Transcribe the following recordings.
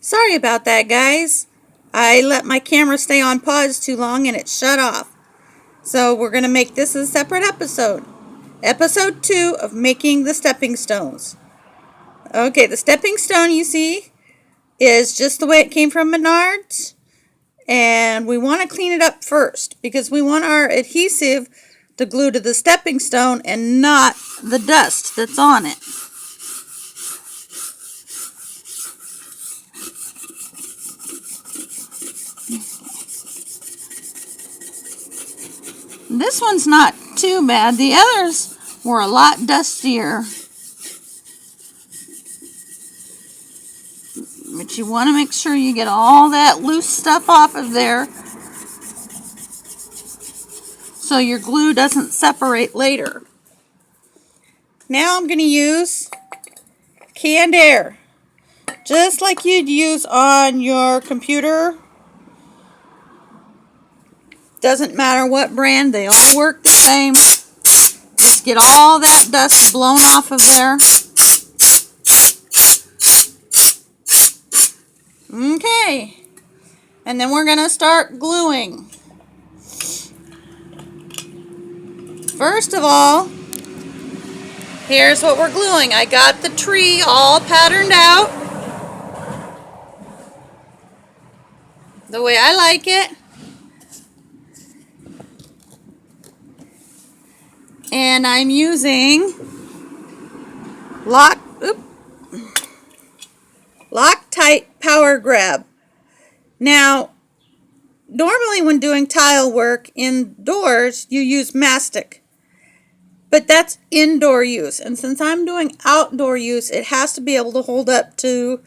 Sorry about that, guys. I let my camera stay on pause too long and it shut off. So we're going to make this a separate episode. Episode 2 of making the stepping stones. Okay, the stepping stone you see is just the way it came from Menards. And we want to clean it up first because we want our adhesive to glue to the stepping stone and not the dust that's on it. This one's not too bad. The others were a lot dustier. But you want to make sure you get all that loose stuff off of there so your glue doesn't separate later. Now I'm going to use canned air, just like you'd use on your computer. Doesn't matter what brand, they all work the same. Just get all that dust blown off of there. Okay, and then we're going to start gluing. First of all, here's what we're gluing. I got the tree all patterned out the way I like it. And I'm using Loctite Power Grab. Now, normally when doing tile work indoors, you use mastic. But that's indoor use. And since I'm doing outdoor use, it has to be able to hold up to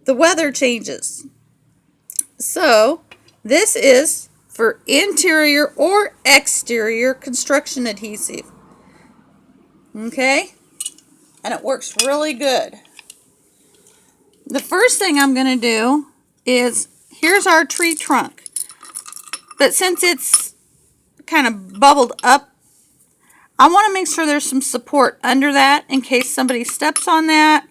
the weather changes. So, this is for interior or exterior construction adhesive. Okay? And it works really good. The first thing I'm going to do is, here's our tree trunk. But since it's kind of bubbled up, I want to make sure there's some support under that in case somebody steps on that.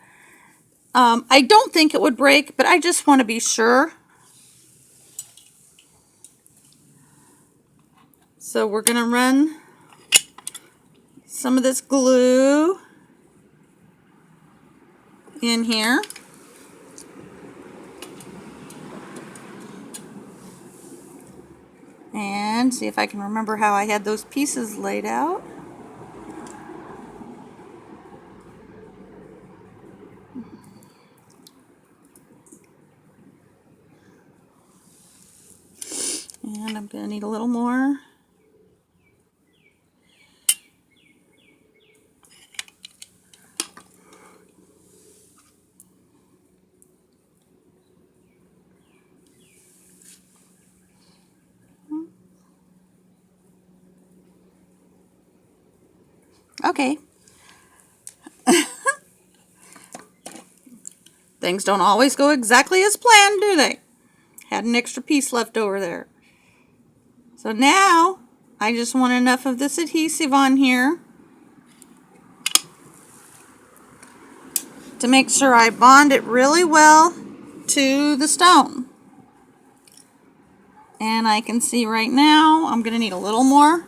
I don't think it would break, but I just want to be sure. So we're going to run some of this glue in here. And see if I can remember how I had those pieces laid out. And I'm going to need a little more. Okay. Things don't always go exactly as planned, do they? Had an extra piece left over there. So now, I just want enough of this adhesive on here to make sure I bond it really well to the stone. And I can see right now, I'm going to need a little more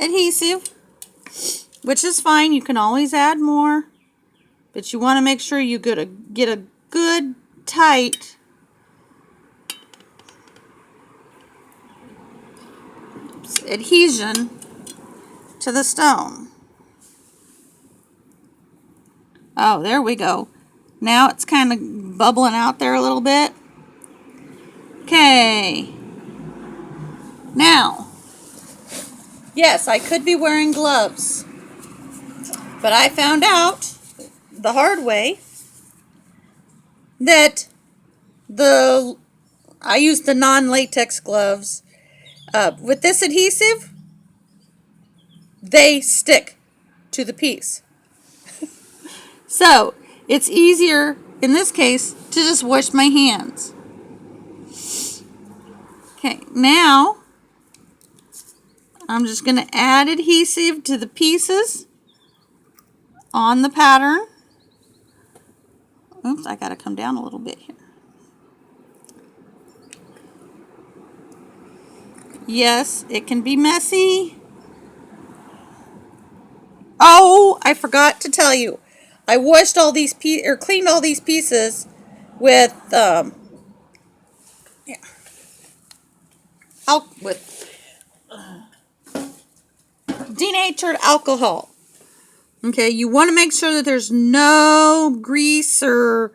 adhesive, which is fine. You can always add more, but you want to make sure you get a good tight adhesion to the stone. Oh, there we go. Now it's kind of bubbling out there a little bit. Okay. Now, yes, I could be wearing gloves, but I found out the hard way that I use the non-latex gloves. With this adhesive, they stick to the piece. So, it's easier, in this case, to just wash my hands. Okay, now, I'm just going to add adhesive to the pieces on the pattern. Oops, I got to come down a little bit here. Yes, it can be messy. Oh, I forgot to tell you. I washed all these cleaned all these pieces with yeah, with denatured alcohol. Okay, you want to make sure that there's no grease or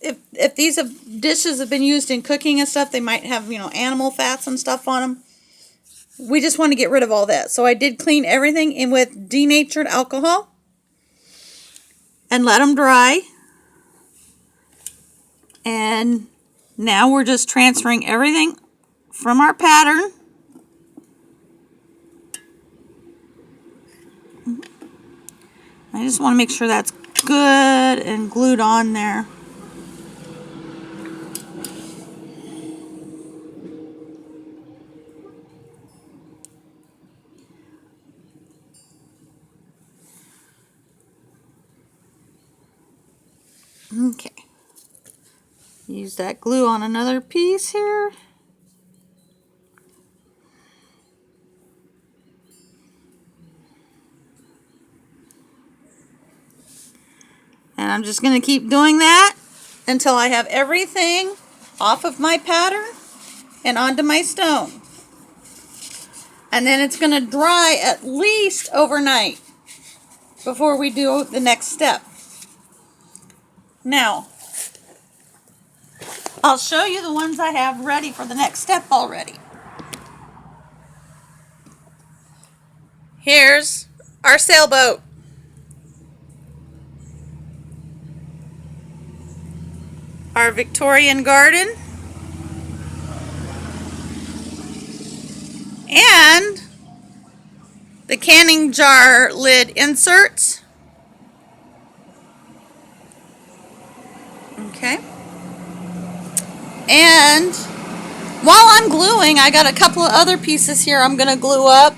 if these dishes have been used in cooking and stuff, they might have animal fats and stuff on them. We just want to get rid of all that. So I did clean everything in with denatured alcohol and let them dry. And now we're just transferring everything from our pattern. I just want to make sure that's good and glued on there. Okay. Use that glue on another piece here. And I'm just going to keep doing that until I have everything off of my pattern and onto my stone. And then it's going to dry at least overnight before we do the next step. Now, I'll show you the ones I have ready for the next step already. Here's our sailboat. Our Victorian garden. And the canning jar lid inserts. Okay. And while I'm gluing, I got a couple of other pieces here I'm going to glue up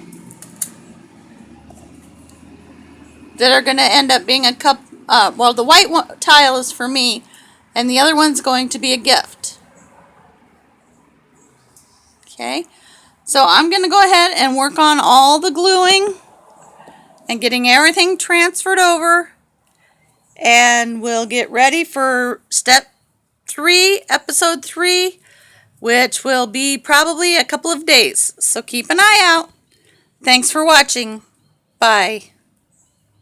that are going to end up being a cup. Well, the white tile is for me, and the other one's going to be a gift. Okay. So I'm going to go ahead and work on all the gluing and getting everything transferred over, and we'll get ready for step 3, episode 3, which will be probably a couple of days. So keep an eye out. Thanks for watching. Bye.